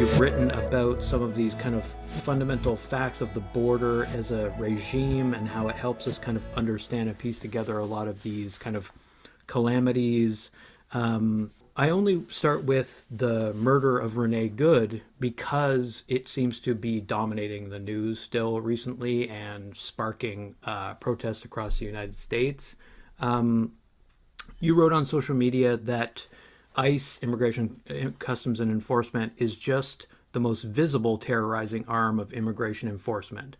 you've written about some of these kind of fundamental facts of the border as a regime and how it helps us kind of understand and piece together a lot of these kind of calamities. I only start with the murder of Renee Good because it seems to be dominating the news still recently and sparking protests across the United States. You wrote on social media that ICE, Immigration, Customs and Enforcement, is just the most visible terrorizing arm of immigration enforcement.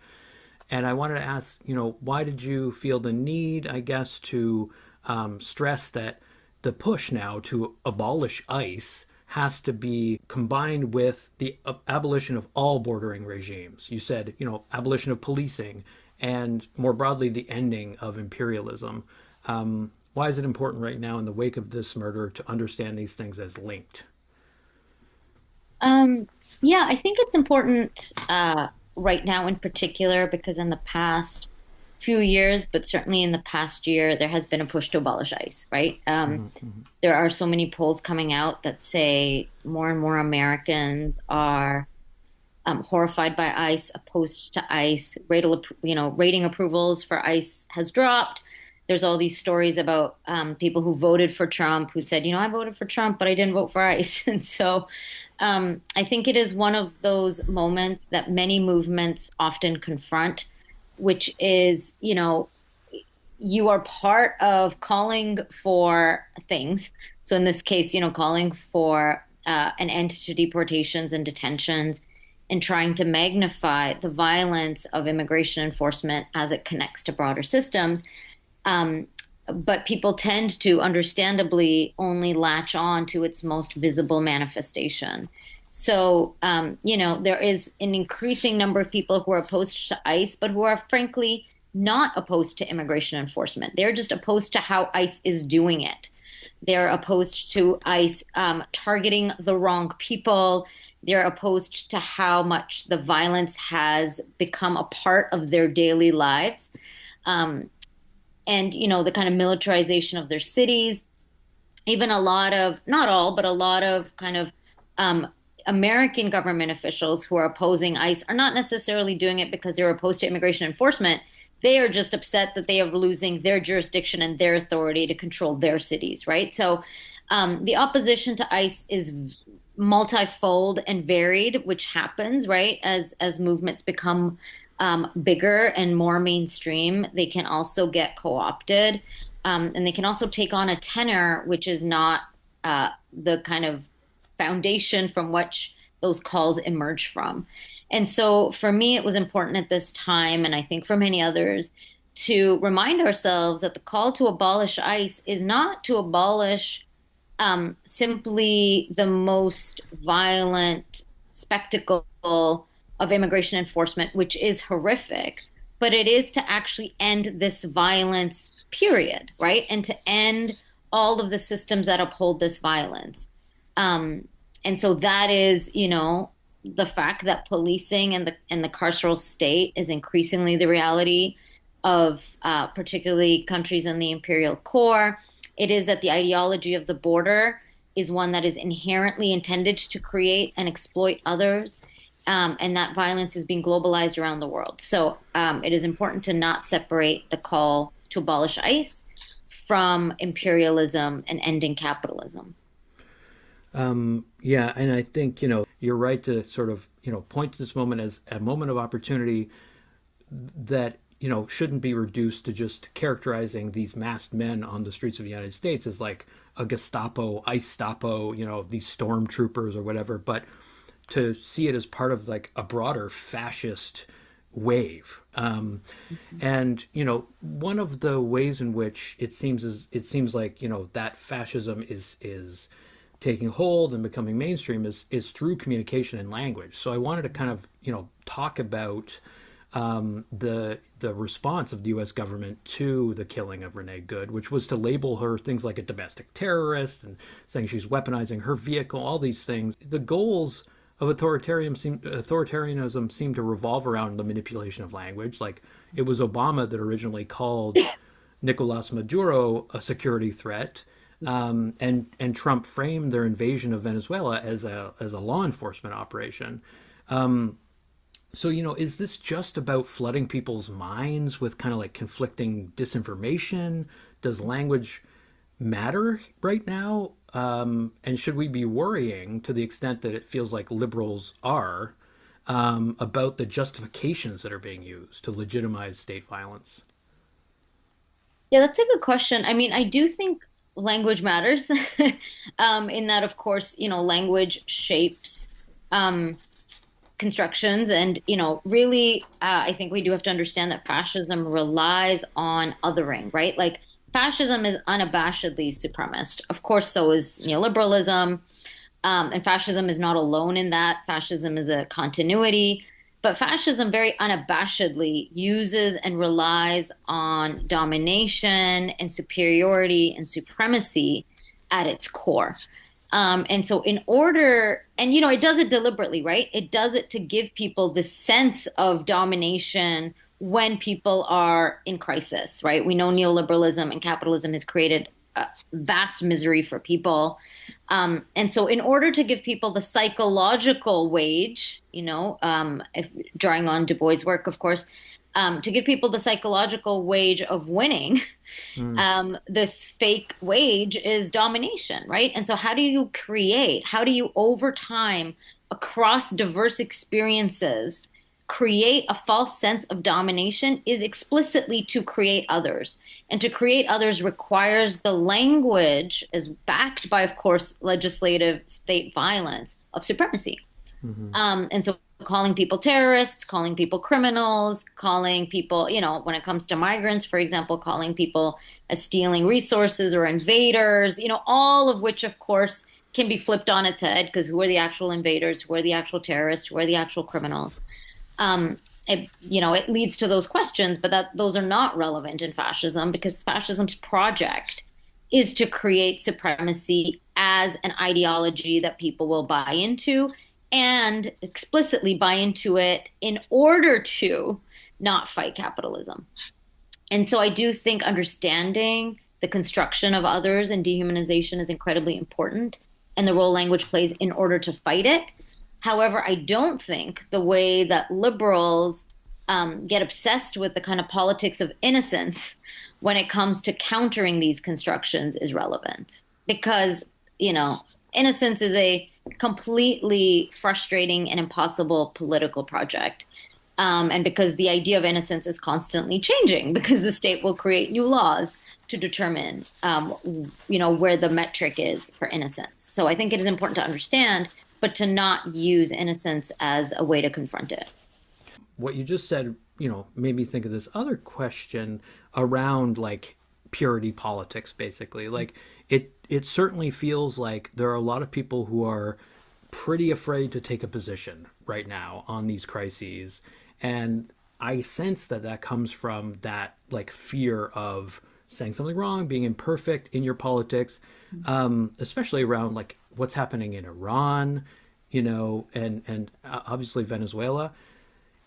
And I wanted to ask, why did you feel the need, I guess, to stress that the push now to abolish ICE has to be combined with the abolition of all bordering regimes? You said, abolition of policing and more broadly, the ending of imperialism. Why is it important right now in the wake of this murder to understand these things as linked? Yeah, I think it's important right now in particular because in the past few years, but certainly in the past year, there has been a push to abolish ICE, right? There are so many polls coming out that say more and more Americans are horrified by ICE, opposed to ICE. Rating approvals for ICE has dropped. There's all these stories about people who voted for Trump who said, I voted for Trump, but I didn't vote for ICE. And so I think it is one of those moments that many movements often confront, which is, you are part of calling for things. So in this case, calling for an end to deportations and detentions and trying to magnify the violence of immigration enforcement as it connects to broader systems. But people tend to understandably only latch on to its most visible manifestation. So, there is an increasing number of people who are opposed to ICE, but who are frankly not opposed to immigration enforcement. They're just opposed to how ICE is doing it. They're opposed to ICE targeting the wrong people. They're opposed to how much the violence has become a part of their daily lives. And the kind of militarization of their cities, even a lot of, not all, but a lot of kind of American government officials who are opposing ICE are not necessarily doing it because they're opposed to immigration enforcement. They are just upset that they are losing their jurisdiction and their authority to control their cities, right? So the opposition to ICE is multifold and varied, which happens, right, as movements become bigger and more mainstream. They can also get co-opted, and they can also take on a tenor which is not the kind of foundation from which those calls emerge from. And so for me, it was important at this time, and I think for many others, to remind ourselves that the call to abolish ICE is not to abolish simply the most violent spectacle of immigration enforcement, which is horrific, but it is to actually end this violence, period, right? And to end all of the systems that uphold this violence. And so that is, the fact that policing and the carceral state is increasingly the reality of particularly countries in the imperial core. It is that the ideology of the border is one that is inherently intended to create and exploit others. And that violence is being globalized around the world. So it is important to not separate the call to abolish ICE from imperialism and ending capitalism. Yeah, and I think, you're right to sort of, point to this moment as a moment of opportunity that, shouldn't be reduced to just characterizing these masked men on the streets of the United States as like a Gestapo, ICE-stapo, these stormtroopers or whatever, but to see it as part of like a broader fascist wave. And one of the ways in which it seems like that fascism is taking hold and becoming mainstream is through communication and language. So I wanted to kind of talk about the response of the U.S. government to the killing of Renee Good, which was to label her things like a domestic terrorist and saying she's weaponizing her vehicle, all these things. The goals of authoritarianism seem to revolve around the manipulation of language. Like it was Obama that originally called Nicolas Maduro a security threat. And Trump framed their invasion of Venezuela as a law enforcement operation. So, is this just about flooding people's minds with kind of like conflicting disinformation? Does language matter right now? And should we be worrying to the extent that it feels like liberals are about the justifications that are being used to legitimize state violence? Yeah, that's a good question. I mean, I do think language matters, in that, of course, language shapes um, constructions. And, really, I think we do have to understand that fascism relies on othering, right? Like, fascism is unabashedly supremacist. Of course, so is neoliberalism. And fascism is not alone in that. Fascism is a continuity. But fascism very unabashedly uses and relies on domination and superiority and supremacy at its core. And so, in order, and it does it deliberately, right? It does it to give people the sense of domination when people are in crisis, right? We know neoliberalism and capitalism has created vast misery for people. And so, in order to give people the psychological wage, if drawing on Du Bois' work, of course, to give people the psychological wage of winning, Mm, this fake wage is domination, right? And so, how do you over time, across diverse experiences, create a false sense of domination is explicitly to create others. And to create others requires the language, is backed by, of course, legislative state violence of supremacy. mhm. And so calling people terrorists, calling people criminals, calling people, when it comes to migrants, for example, calling people as stealing resources or invaders, all of which, of course, can be flipped on its head because who are the actual invaders? Who are the actual terrorists? Who are the actual criminals? It leads to those questions, but those are not relevant in fascism because fascism's project is to create supremacy as an ideology that people will buy into and explicitly buy into it in order to not fight capitalism. And so I do think understanding the construction of others and dehumanization is incredibly important and the role language plays in order to fight it. However, I don't think the way that liberals get obsessed with the kind of politics of innocence when it comes to countering these constructions is relevant. Because, innocence is a completely frustrating and impossible political project. And because the idea of innocence is constantly changing, because the state will create new laws to determine, where the metric is for innocence. So I think it is important to understand, but to not use innocence as a way to confront it. What you just said, made me think of this other question around like purity politics, basically. Like it certainly feels like there are a lot of people who are pretty afraid to take a position right now on these crises. And I sense that that comes from that like fear of saying something wrong, being imperfect in your politics, especially around like what's happening in Iran, and obviously Venezuela.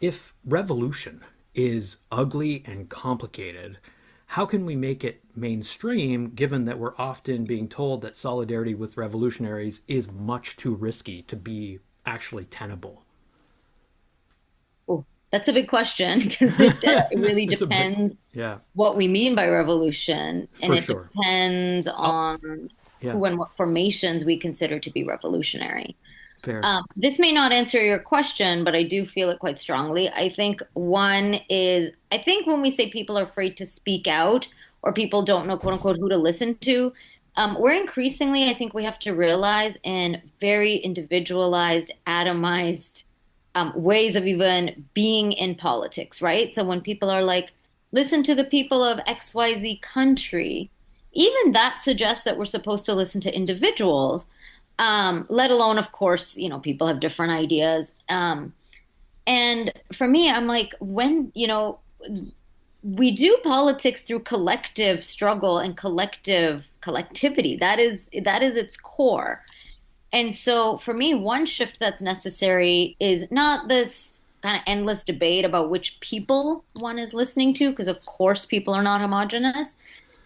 If revolution is ugly and complicated, how can we make it mainstream given that we're often being told that solidarity with revolutionaries is much too risky to be actually tenable? Oh, that's a big question because it really It's a big, depends yeah, what we mean by revolution, and for it sure. depends Oh, on yeah, who and what formations we consider to be revolutionary. fair. This may not answer your question, but I do feel it quite strongly. I think I think when we say people are afraid to speak out or people don't know, quote unquote, who to listen to, we're increasingly, I think we have to realize in very individualized, atomized ways of even being in politics, right? So when people are like, listen to the people of XYZ country, even that suggests that we're supposed to listen to individuals, let alone, of course, people have different ideas. And for me, I'm like, we do politics through collective struggle and collective collectivity. That is its core. And so for me, one shift that's necessary is not this kind of endless debate about which people one is listening to, because of course people are not homogenous,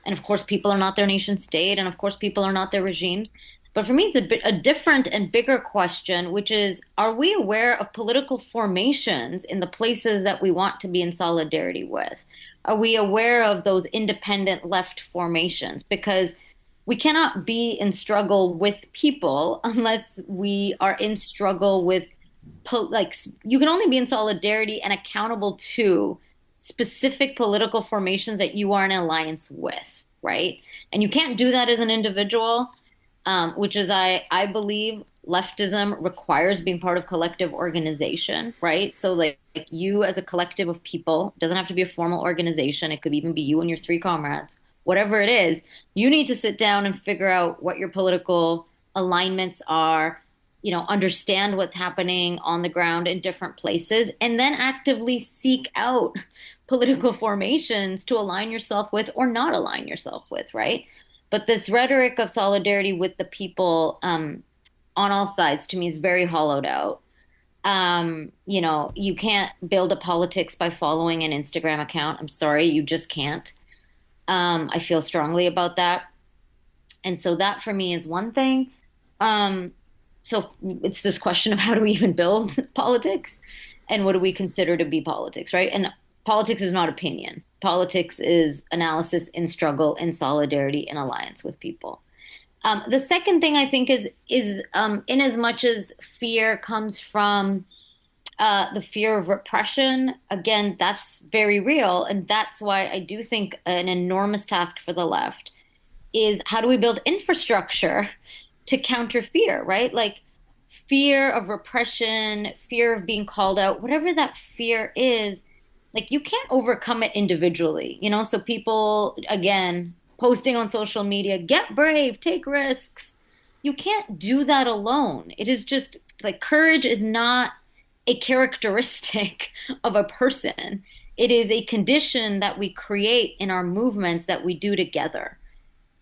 And of course, people are not their nation state. And of course, people are not their regimes. But for me, it's a different and bigger question, which is, are we aware of political formations in the places that we want to be in solidarity with? Are we aware of those independent left formations? Because we cannot be in struggle with people unless we are in struggle with, like, you can only be in solidarity and accountable to specific political formations that you are in alliance with, right? And you can't do that as an individual, which is, I believe leftism requires being part of collective organization, right? So like you as a collective of people, it doesn't have to be a formal organization. It could even be you and your three comrades, whatever it is, you need to sit down and figure out what your political alignments are, understand what's happening on the ground in different places, and then actively seek out political formations to align yourself with or not align yourself with, right? But this rhetoric of solidarity with the people, on all sides, to me, is very hollowed out. You can't build a politics by following an Instagram account. I'm sorry, you just can't. I feel strongly about that. And so that for me is one thing. So it's this question of how do we even build politics and what do we consider to be politics, right? And politics is not opinion. Politics is analysis in struggle, in solidarity, in alliance with people. The second thing I think is in as much as fear comes from the fear of repression, again, that's very real. And that's why I do think an enormous task for the left is how do we build infrastructure to counter fear, right? Like fear of repression, fear of being called out, whatever that fear is, like you can't overcome it individually, So people, again, posting on social media, get brave, take risks. You can't do that alone. It is just like courage is not a characteristic of a person. It is a condition that we create in our movements that we do together.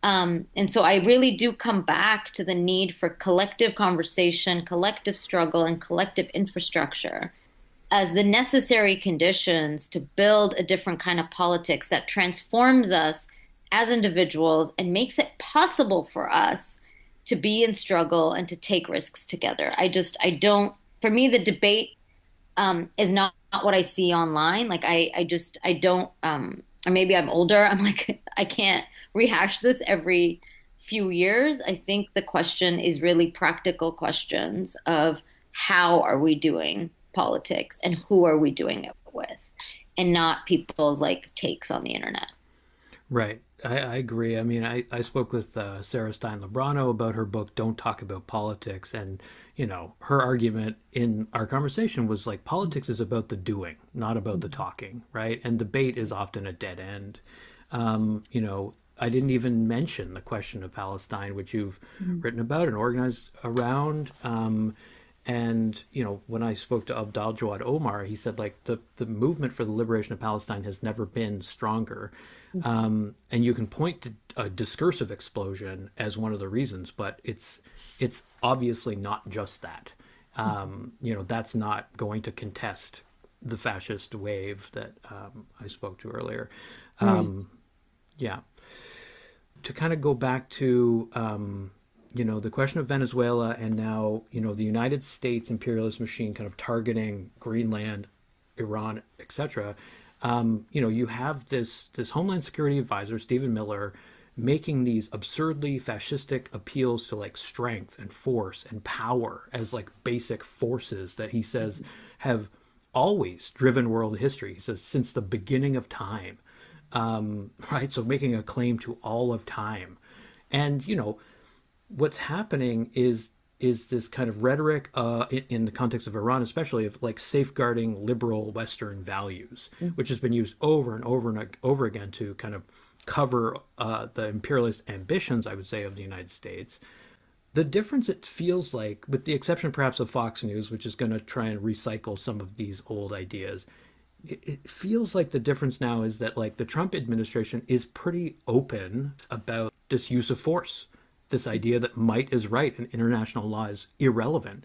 And so I really do come back to the need for collective conversation, collective struggle, and collective infrastructure as the necessary conditions to build a different kind of politics that transforms us as individuals and makes it possible for us to be in struggle and to take risks together. I don't, for me, the debate is not what I see online. Like I don't, or maybe I'm older. I'm like, I can't rehash this every few years. I think the question is really practical questions of how are we doing politics and who are we doing it with, and not people's like takes on the internet. Right. I agree. I mean, I spoke with Sarah Stein Lebrano about her book, Don't Talk About Politics. And, her argument in our conversation was like, politics is about the doing, not about the talking, right? And debate is often a dead end. I didn't even mention the question of Palestine, which you've written about and organized around. And, when I spoke to Abdal Jawad Omar, he said, like, the movement for the liberation of Palestine has never been stronger. And you can point to a discursive explosion as one of the reasons, but it's obviously not just that. That's not going to contest the fascist wave that I spoke to earlier. Yeah. To kind of go back to the question of Venezuela and now, the United States imperialist machine kind of targeting Greenland, Iran, etc. You have this Homeland Security advisor, Stephen Miller, making these absurdly fascistic appeals to like strength and force and power as like basic forces that he says have always driven world history. He says since the beginning of time, right? So making a claim to all of time. And, what's happening is this kind of rhetoric in the context of Iran, especially of like safeguarding liberal Western values, which has been used over and over and over again to kind of cover the imperialist ambitions, I would say, of the United States. The difference, it feels like, with the exception perhaps of Fox News, which is going to try and recycle some of these old ideas, it feels like the difference now is that like the Trump administration is pretty open about this use of force, this idea that might is right and international law is irrelevant.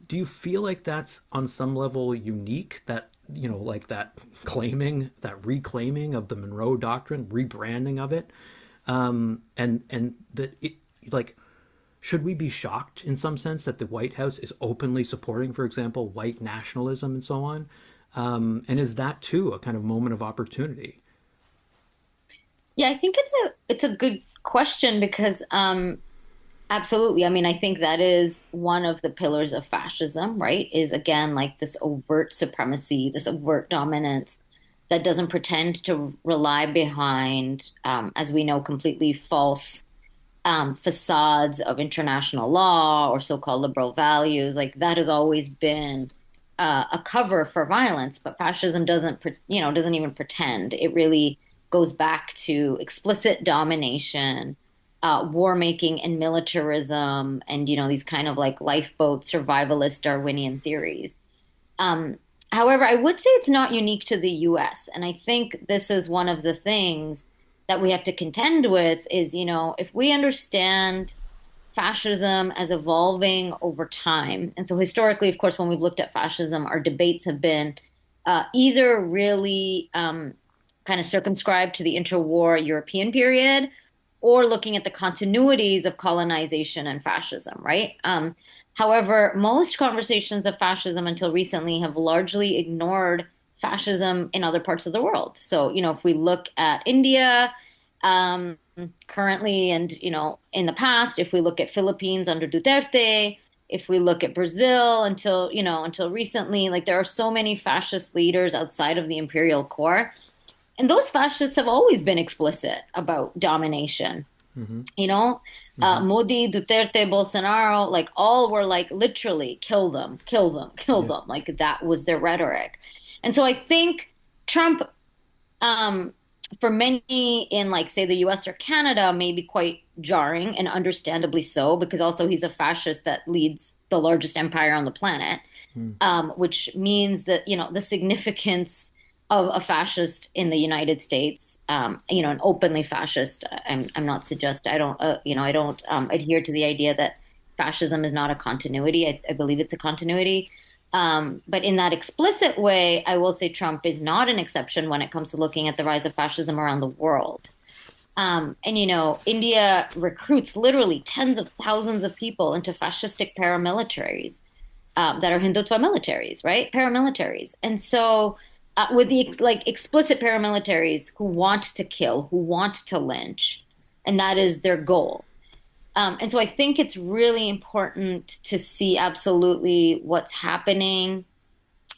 Do you feel like that's on some level unique, that, like that reclaiming of the Monroe Doctrine, rebranding of it? And that it, like, should we be shocked in some sense that the White House is openly supporting, for example, white nationalism and so on? And is that too a kind of moment of opportunity? Yeah, I think it's a good question because absolutely. I mean, I think that is one of the pillars of fascism, right? Is again like this overt supremacy, this overt dominance that doesn't pretend to rely behind, as we know, completely false facades of international law or so-called liberal values. Like that has always been a cover for violence, but fascism doesn't even pretend. It really goes back to explicit domination, war making, and militarism, and these kind of like lifeboat survivalist Darwinian theories. Um, However, I would say it's not unique to the US. And I think this is one of the things that we have to contend with is, if we understand fascism as evolving over time. And so historically, of course, when we've looked at fascism, our debates have been either really kind of circumscribed to the interwar European period or looking at the continuities of colonization and fascism, right? However, most conversations of fascism until recently have largely ignored fascism in other parts of the world. So, if we look at India, um, currently and, in the past, if we look at Philippines under Duterte, if we look at Brazil until recently, like there are so many fascist leaders outside of the imperial core. And those fascists have always been explicit about domination. Hmm. You know, Hmm. Modi, Duterte, Bolsonaro, like all were like literally kill them, kill them, kill Yeah. them. Like that was their rhetoric. And so I think Trump, um, for many in like say the US or Canada, may be quite jarring and understandably so, because also he's a fascist that leads the largest empire on the planet, Mm. which means that, the significance of a fascist in the United States, an openly fascist. I'm not suggest I don't adhere to the idea that fascism is not a continuity. I believe it's a continuity. But in that explicit way, I will say Trump is not an exception when it comes to looking at the rise of fascism around the world. And India recruits literally tens of thousands of people into fascistic paramilitaries that are Hindutva militaries, right? Paramilitaries. And so, with the like explicit paramilitaries who want to kill, who want to lynch, and that is their goal. And so I think it's really important to see absolutely what's happening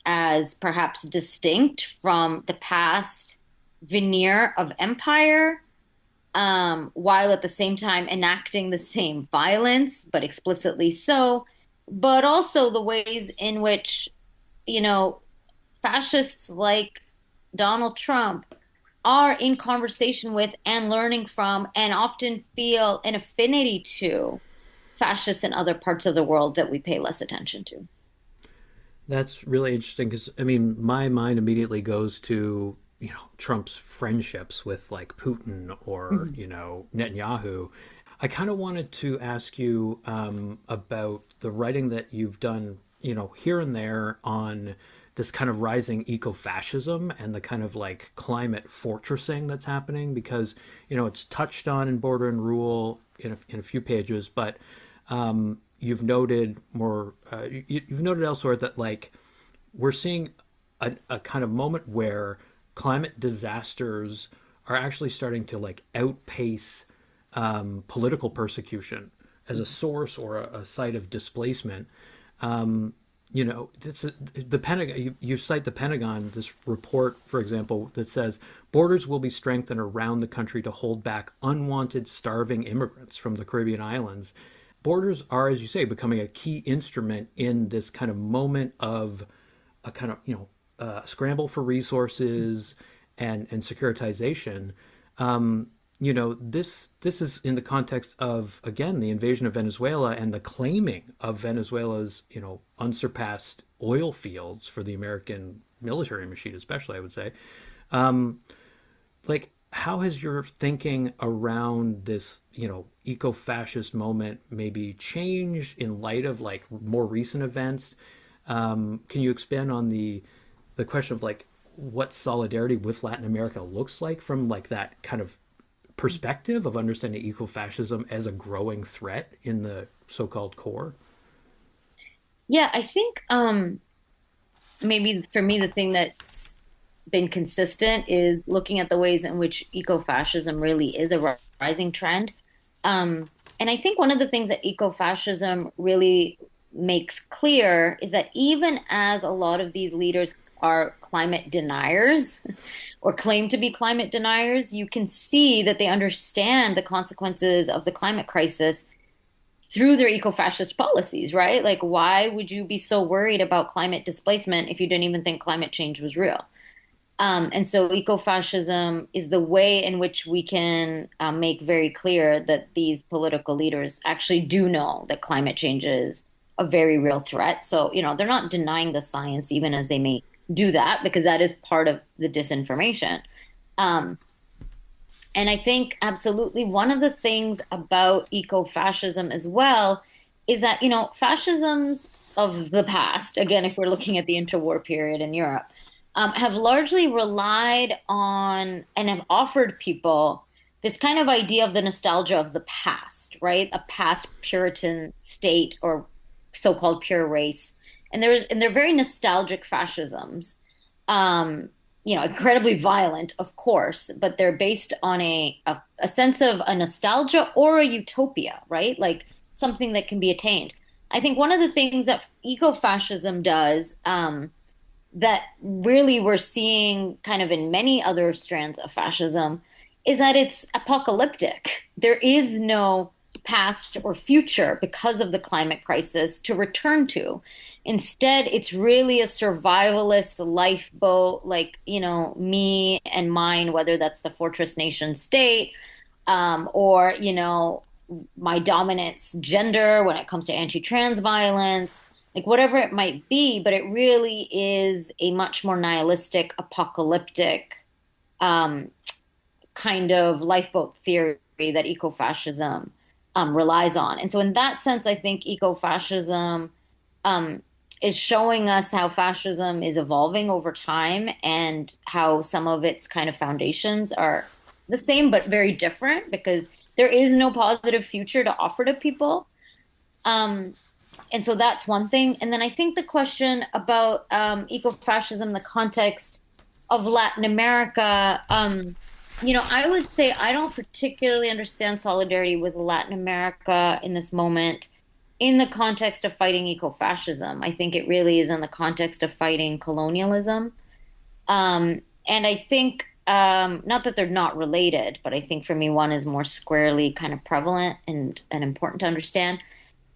as perhaps distinct from the past veneer of empire, while at the same time enacting the same violence, but explicitly so, but also the ways in which, you know, fascists like Donald Trump are in conversation with and learning from and often feel an affinity to fascists in other parts of the world that we pay less attention to. That's really interesting because I mean, my mind immediately goes to Trump's friendships with like Putin or Mhm. Netanyahu. I kind of wanted to ask you about the writing that you've done, here and there on this kind of rising eco-fascism and the kind of like climate fortressing that's happening because it's touched on in Border and Rule in a few pages, but you've noted you've noted elsewhere that like we're seeing a kind of moment where climate disasters are actually starting to like outpace political persecution as a source or a site of displacement. The Pentagon. You cite the Pentagon, this report, for example, that says borders will be strengthened around the country to hold back unwanted, starving immigrants from the Caribbean islands. Borders are, as you say, becoming a key instrument in this kind of moment of a kind of scramble for resources and securitization. This is in the context of again the invasion of Venezuela and the claiming of Venezuela's unsurpassed oil fields for the American military machine, especially I would say. Like, how has your thinking around this eco-fascist moment maybe changed in light of like more recent events? Can you expand on the question of like what solidarity with Latin America looks like from like that kind of perspective of understanding ecofascism as a growing threat in the so-called core? Yeah, I think maybe for me the thing that's been consistent is looking at the ways in which ecofascism really is a rising trend. And I think one of the things that ecofascism really makes clear is that even as a lot of these leaders are climate deniers or claim to be climate deniers, you can see that they understand the consequences of the climate crisis through their eco-fascist policies, right? Like, why would you be so worried about climate displacement if you didn't even think climate change was real? And so ecofascism is the way in which we can make very clear that these political leaders actually do know that climate change is a very real threat. So, they're not denying the science, even as they may do that, because that is part of the disinformation. Um, and I think absolutely one of the things about ecofascism as well is that, fascisms of the past, again, if we're looking at the interwar period in Europe, have largely relied on and have offered people this kind of idea of the nostalgia of the past, right? A past Puritan state or so-called pure race. And they're very nostalgic fascisms. Incredibly violent, of course, but they're based on a sense of a nostalgia or a utopia, right? Like something that can be attained. I think one of the things that ecofascism does, that really we're seeing kind of in many other strands of fascism, is that it's apocalyptic. There is no past or future because of the climate crisis to return to. Instead, it's really a survivalist lifeboat, like, me and mine, whether that's the fortress nation state, or, my dominance gender when it comes to anti-trans violence, like whatever it might be, but it really is a much more nihilistic, apocalyptic kind of lifeboat theory that ecofascism relies on. And so, in that sense, I think ecofascism is showing us how fascism is evolving over time and how some of its kind of foundations are the same but very different because there is no positive future to offer to people. And so that's one thing. And then I think the question about ecofascism in the context of Latin America, I would say I don't particularly understand solidarity with Latin America in this moment in the context of fighting ecofascism. I think it really is in the context of fighting colonialism. And I think, not that they're not related, but I think for me, one is more squarely kind of prevalent and important to understand.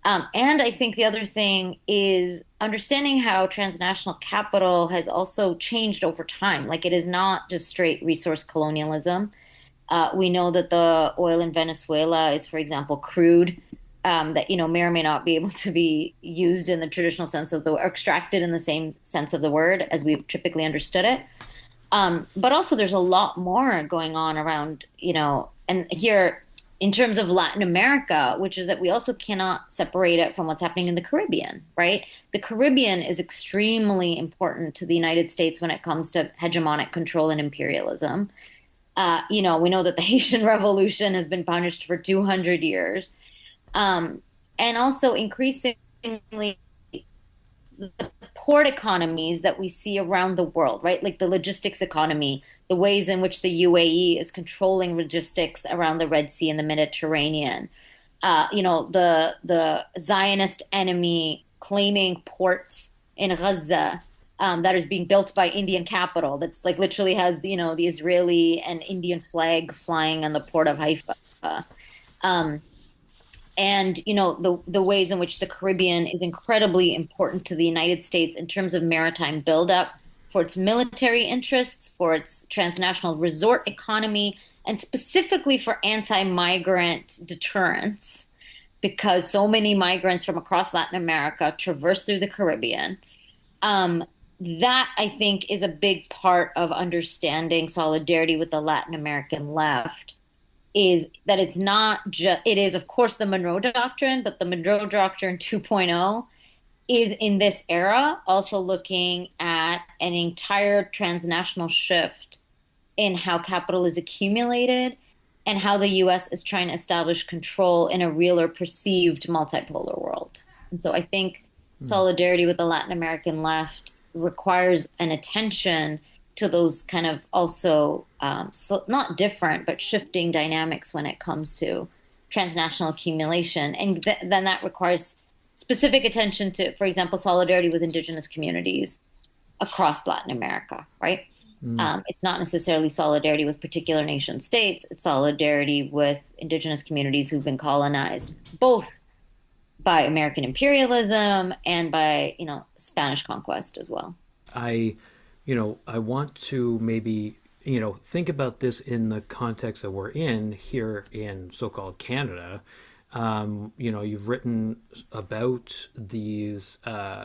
And I think the other thing is understanding how transnational capital has also changed over time. Like it is not just straight resource colonialism. We know that the oil in Venezuela is, for example, crude, that, may or may not be able to be used in the traditional sense of or extracted in the same sense of the word as we've typically understood it. But also there's a lot more going on around, and here in terms of Latin America, which is that we also cannot separate it from what's happening in the Caribbean, right? The Caribbean is extremely important to the United States when it comes to hegemonic control and imperialism. We know that the Haitian Revolution has been punished for 200 years. And also increasingly the port economies that we see around the world, right? Like the logistics economy, the ways in which the UAE is controlling logistics around the Red Sea and the Mediterranean. The Zionist enemy claiming ports in Gaza that is being built by Indian capital. That's like literally has, the Israeli and Indian flag flying on the port of Haifa. And the ways in which the Caribbean is incredibly important to the United States in terms of maritime buildup for its military interests, for its transnational resort economy, and specifically for anti-migrant deterrence, because so many migrants from across Latin America traverse through the Caribbean. That I think is a big part of understanding solidarity with the Latin American left. Is that it's not just, it is, of course, the Monroe Doctrine, but the Monroe Doctrine 2.0 is in this era also looking at an entire transnational shift in how capital is accumulated and how the US is trying to establish control in a real or perceived multipolar world. And so I think solidarity with the Latin American left requires an attention to those kind of also not different, but shifting dynamics when it comes to transnational accumulation. And then that requires specific attention to, for example, solidarity with Indigenous communities across Latin America, right? It's not necessarily solidarity with particular nation states. It's solidarity with Indigenous communities who've been colonized, both by American imperialism and by, Spanish conquest as well. I, I want to maybe, think about this in the context that we're in here in so-called Canada. You've written about these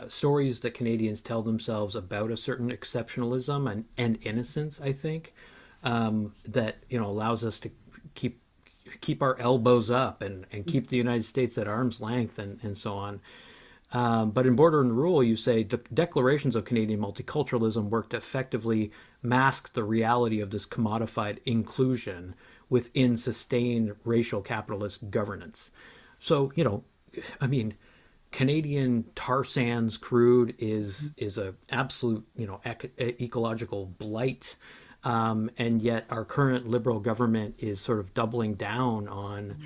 stories that Canadians tell themselves about a certain exceptionalism and innocence, I think, that, allows us to keep our elbows up and keep the United States at arm's length and so on. But in Border and Rule, you say the declarations of Canadian multiculturalism work to effectively mask the reality of this commodified inclusion within sustained racial capitalist governance. So, I mean, Canadian tar sands crude is a absolute, ecological blight. And yet our current liberal government is sort of doubling down on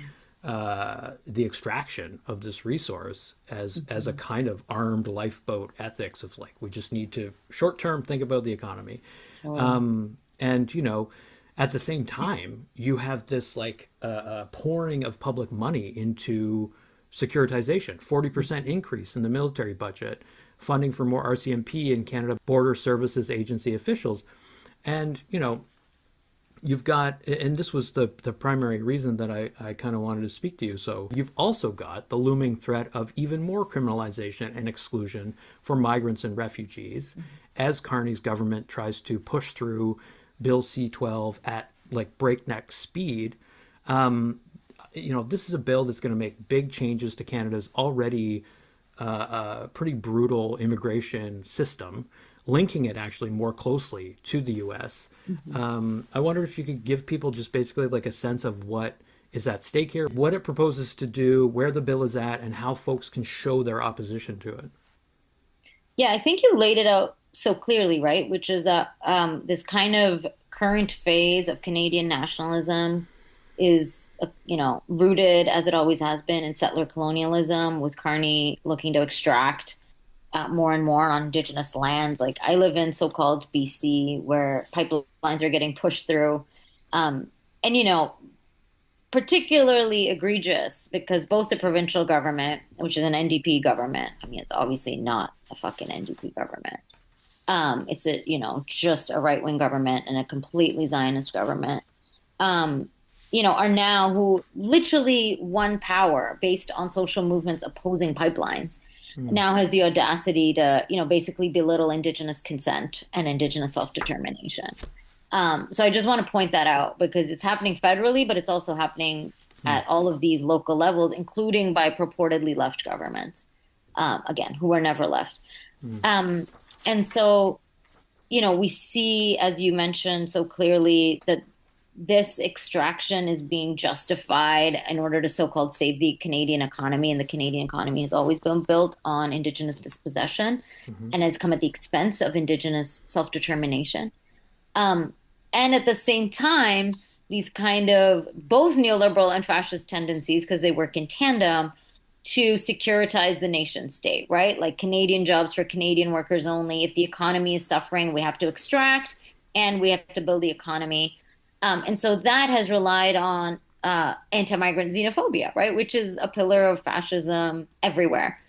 the extraction of this resource as a kind of armed lifeboat ethics of like, we just need to short term think about the economy. And, at the same time, you have this like pouring of public money into securitization, 40% increase in the military budget, funding for more RCMP and Canada Border Services Agency officials. And, you've got, and this was the primary reason that I kind of wanted to speak to you. So you've also got the looming threat of even more criminalization and exclusion for migrants and refugees as Carney's government tries to push through Bill C-12 at like breakneck speed. This is a bill that's going to make big changes to Canada's already pretty brutal immigration system, linking it actually more closely to the U.S. I wonder if you could give people just basically like a sense of what is at stake here, what it proposes to do, where the bill is at, and how folks can show their opposition to it. Yeah, I think you laid it out so clearly, right? Which is that this kind of current phase of Canadian nationalism is, rooted as it always has been in settler colonialism, with Carney looking to extract more and more on Indigenous lands. Like I live in so-called BC, where pipelines are getting pushed through, and particularly egregious because both the provincial government, which is an NDP government, I mean, it's obviously not a fucking NDP government. It's just a right-wing government and a completely Zionist government. Are now who literally won power based on social movements opposing pipelines, now has the audacity to, basically belittle Indigenous consent and Indigenous self-determination. So I just want to point that out because it's happening federally, but it's also happening at all of these local levels, including by purportedly left governments, again, who are never left. And so, we see, as you mentioned so clearly, that this extraction is being justified in order to so-called save the Canadian economy. And the Canadian economy has always been built on Indigenous dispossession and has come at the expense of Indigenous self-determination. And at the same time, these kind of both neoliberal and fascist tendencies, because they work in tandem, to securitize the nation state, right? Like Canadian jobs for Canadian workers only. If the economy is suffering, we have to extract and we have to build the economy. And so that has relied on anti-migrant xenophobia, right? Which is a pillar of fascism everywhere.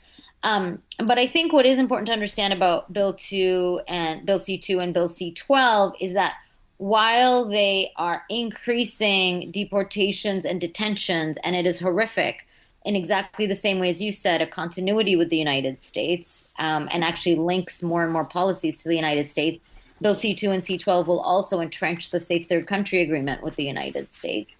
But I think what is important to understand about Bill 2 and Bill C-2 and Bill C-12 is that while they are increasing deportations and detentions, and it is horrific, in exactly the same way as you said, a continuity with the United States, and actually links more and more policies to the United States. Bill C-2 and C-12 will also entrench the Safe Third Country Agreement with the United States.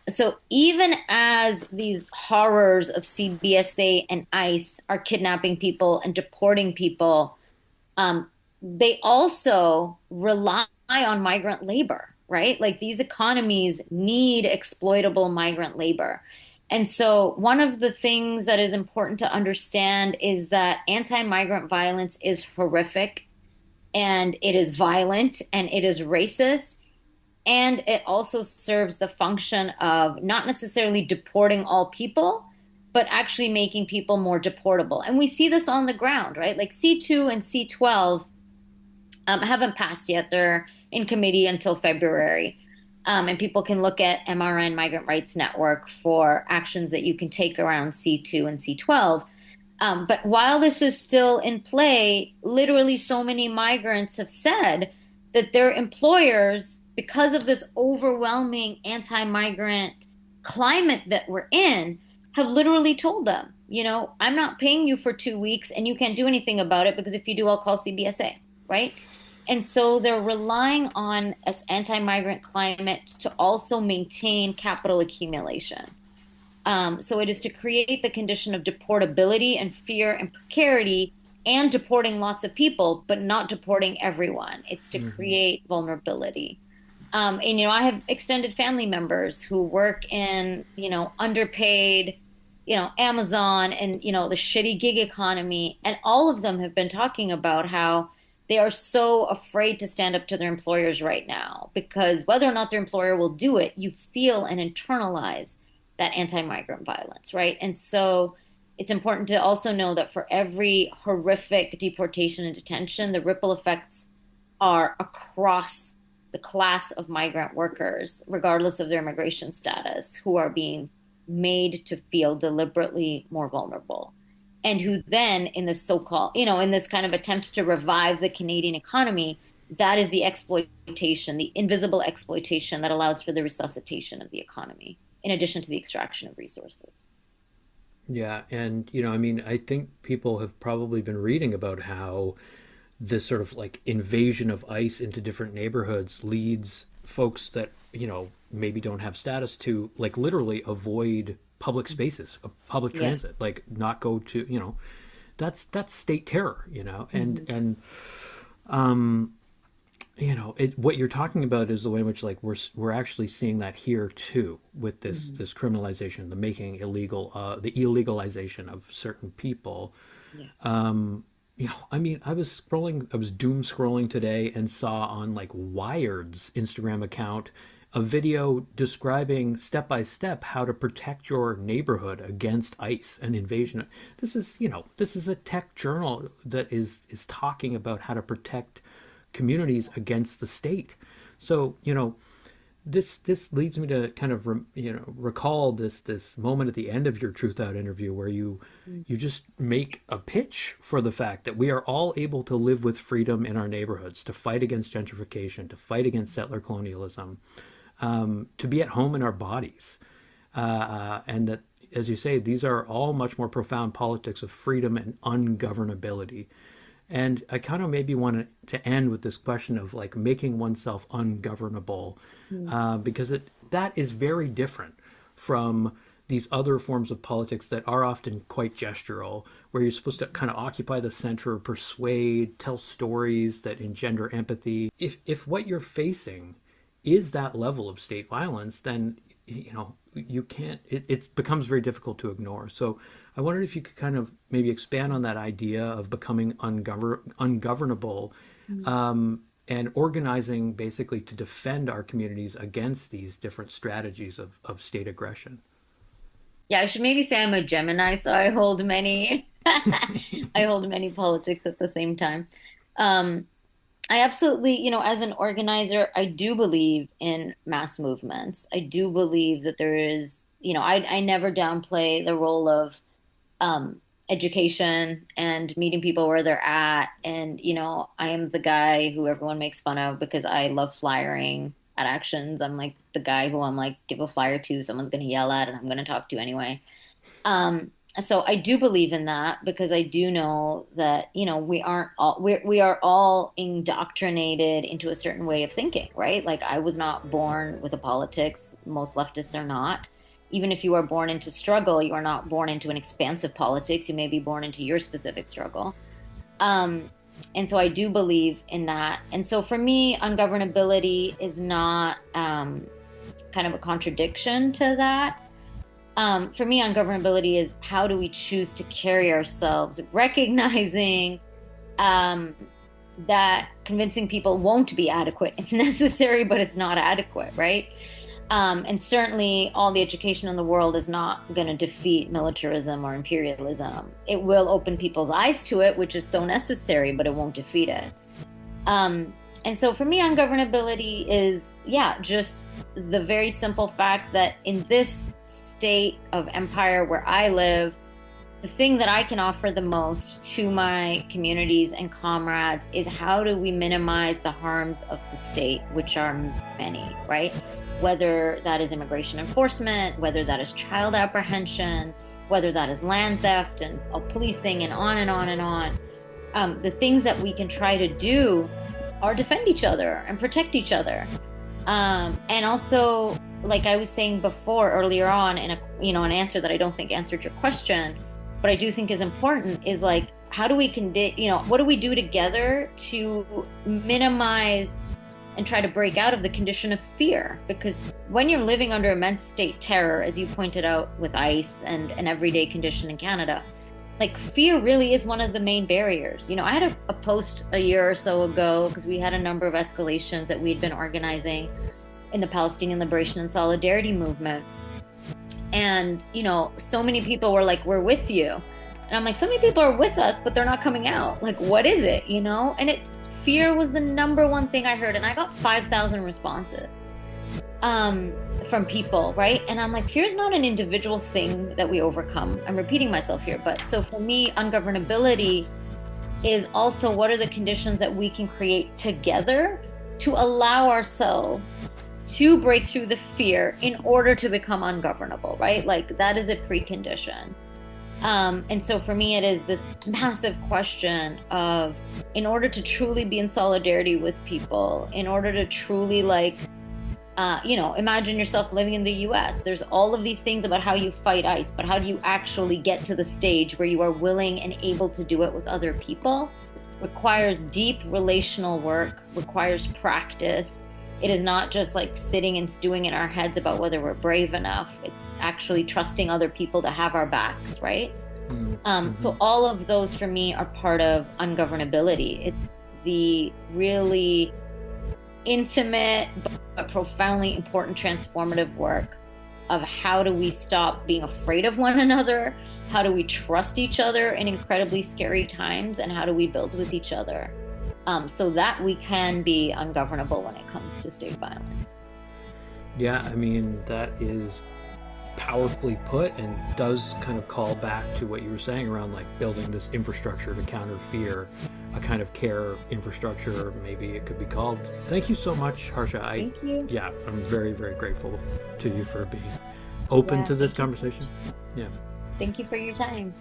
So even as these horrors of CBSA and ICE are kidnapping people and deporting people, they also rely on migrant labor, right? Like these economies need exploitable migrant labor. And so, one of the things that is important to understand is that anti-migrant violence is horrific and it is violent and it is racist. And it also serves the function of not necessarily deporting all people, but actually making people more deportable. And we see this on the ground, right? Like C2 and C12 haven't passed yet. They're in committee until February. And people can look at MRN Migrant Rights Network for actions that you can take around C2 and C12. But while this is still in play, literally so many migrants have said that their employers, because of this overwhelming anti-migrant climate that we're in, have literally told them, I'm not paying you for 2 weeks and you can't do anything about it because if you do, I'll call CBSA, right? And so they're relying on this anti-migrant climate to also maintain capital accumulation. So it is to create the condition of deportability and fear and precarity and deporting lots of people, but not deporting everyone. It's to create vulnerability. And I have extended family members who work in, underpaid, Amazon and, the shitty gig economy. And all of them have been talking about how they are so afraid to stand up to their employers right now because whether or not their employer will do it, you feel and internalize that anti-migrant violence, right? And so it's important to also know that for every horrific deportation and detention, the ripple effects are across the class of migrant workers, regardless of their immigration status, who are being made to feel deliberately more vulnerable. And who then, in this so-called, in this kind of attempt to revive the Canadian economy, that is the exploitation, the invisible exploitation that allows for the resuscitation of the economy, in addition to the extraction of resources. Yeah, and I think people have probably been reading about how this sort of like invasion of ICE into different neighborhoods leads folks that, maybe don't have status to like literally avoid public spaces, public Yeah. transit, like not go to, that's state terror, Mm-hmm. and what you're talking about is the way in which like we're actually seeing that here too with Mm-hmm. this criminalization, the making illegal, the illegalization of certain people. Yeah. I was doom scrolling today and saw on like Wired's Instagram account a video describing step by step how to protect your neighborhood against ICE and invasion. This is a tech journal that is talking about how to protect communities against the state. So, this leads me to kind of recall this moment at the end of your Truth Out interview where you just make a pitch for the fact that we are all able to live with freedom in our neighborhoods, to fight against gentrification, to fight against settler colonialism, to be at home in our bodies, and that, as you say, these are all much more profound politics of freedom and ungovernability. And I kind of maybe wanted to end with this question of like making oneself ungovernable, Mm-hmm. because that is very different from these other forms of politics that are often quite gestural, where you're supposed to kind of occupy the center, persuade, tell stories that engender empathy. If what you're facing is that level of state violence, then you can't. It becomes very difficult to ignore. So I wondered if you could kind of maybe expand on that idea of becoming ungovernable, and organizing basically to defend our communities against these different strategies of state aggression. Yeah, I should maybe say I'm a Gemini, so I hold many I hold many politics at the same time. Um, I absolutely, as an organizer, I do believe in mass movements. I do believe that there is, I never downplay the role of education and meeting people where they're at. And, I am the guy who everyone makes fun of because I love flyering at actions. I'm like the guy who I'm like, give a flyer to, someone's going to yell at, and I'm going to talk to anyway. So I do believe in that because I do know that, we aren't all, we are all indoctrinated into a certain way of thinking, right? Like I was not born with a politics. Most leftists are not. Even if you are born into struggle, you are not born into an expansive politics. You may be born into your specific struggle. Um, And so I do believe in that. And so for me, ungovernability is not kind of a contradiction to that. For me, ungovernability is how do we choose to carry ourselves, recognizing that convincing people won't be adequate. It's necessary, but it's not adequate, right? And certainly all the education in the world is not going to defeat militarism or imperialism. It will open people's eyes to it, which is so necessary, but it won't defeat it. And so for me, ungovernability is, just the very simple fact that in this state of empire where I live, the thing that I can offer the most to my communities and comrades is how do we minimize the harms of the state, which are many, right? Whether that is immigration enforcement, whether that is child apprehension, whether that is land theft and policing and on and on and on. The things that we can try to do are defend each other and protect each other. And also, like I was saying before, earlier on, in an answer that I don't think answered your question, but I do think is important, is like, how do we what do we do together to minimize and try to break out of the condition of fear? Because when you're living under immense state terror, as you pointed out with ICE and an everyday condition in Canada, like fear really is one of the main barriers. I had a post a year or so ago because we had a number of escalations that we'd been organizing in the Palestinian Liberation and Solidarity movement. And, so many people were like, we're with you. And I'm like, so many people are with us, but they're not coming out. Like, what is it, And fear was the number one thing I heard. And I got 5,000 responses from people, right? And I'm like, fear is not an individual thing that we overcome. I'm repeating myself here. But so for me, ungovernability is also what are the conditions that we can create together to allow ourselves to break through the fear in order to become ungovernable, right? Like that is a precondition. And so for me, it is this massive question of, in order to truly be in solidarity with people, in order to truly imagine yourself living in the US. There's all of these things about how you fight ICE, but how do you actually get to the stage where you are willing and able to do it with other people? Requires deep relational work, requires practice. It is not just like sitting and stewing in our heads about whether we're brave enough. It's actually trusting other people to have our backs, right? Mm-hmm. So all of those for me are part of ungovernability. It's the really intimate but profoundly important transformative work of how do we stop being afraid of one another? How do we trust each other in incredibly scary times? And how do we build with each other? So that we can be ungovernable when it comes to state violence. Yeah, I mean, that is powerfully put and does kind of call back to what you were saying around like building this infrastructure to counter fear, a kind of care infrastructure, maybe it could be called. Thank you so much, Harsha. Thank you. Yeah, I'm very, very grateful to you for being open to this conversation. Yeah. Thank you for your time.